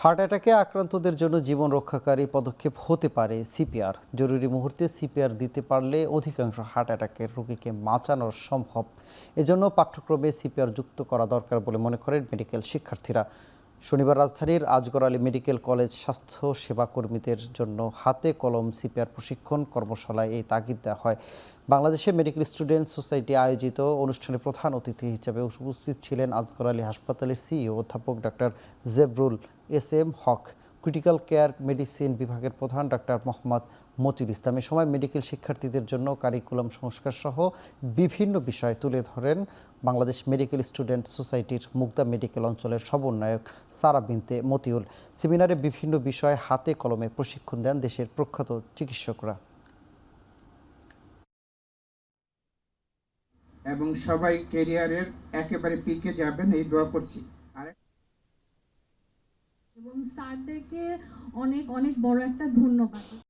Heart অ্যাটাকে আক্রান্তদের জন্য জীবন রক্ষাকারী পদক্ষেপ হতে পারে সিপিআর। জরুরি মুহূর্তে সিপিআর দিতে পারলে অধিকাংশ হার্ট অ্যাটাকের রোগীকে বাঁচানো সম্ভব। এজন্য পাঠ্যক্রমে সিপিআর যুক্ত করা দরকার বলে মনে করেন মেডিকেল শিক্ষার্থীরা। শনিবার রাজধানীর আজগর আলী মেডিকেল কলেজ স্বাস্থ্য সেবা কর্মীদের জন্য হাতে কলম সিপিআর প্রশিক্ষণ কর্মশালায় এই তাগিদ দেওয়া হয়। বাংলাদেশে মেডিকেল স্টুডেন্ট সোসাইটি আয়োজিত অনুষ্ঠানে প্রধান অতিথি হিসেবে উপস্থিত ছিলেন আজগর আলী হাসপাতালের সিইও অধ্যাপক ডাক্তার জেবরুল এস.এম. হক, ক্রিটিক্যাল কেয়ার মেডিসিন বিভাগের প্রধান ডাক্তার মোহাম্মদ মতিউল ইসলাম। এ সময় মেডিকেল শিক্ষার্থীদের জন্য কারিকুলাম সংস্কার সহ বিভিন্ন বিষয় তুলে ধরেন বাংলাদেশ মেডিকেল স্টুডেন্ট সোসাইটির মুগদা মেডিকেল অঞ্চলের সমন্বয়ক সারা বিনতে মতিউল। সেমিনারে বিভিন্ন বিষয়ে হাতে কলমে প্রশিক্ষণ দেন দেশের প্রখ্যাত চিকিৎসকরা। এবং সবাই ক্যারিয়ারের একেবারে পিকে যাবেন এই দোয়া করছি। এবং স্যারদেরকে অনেক অনেক বড় একটা ধন্যবাদ।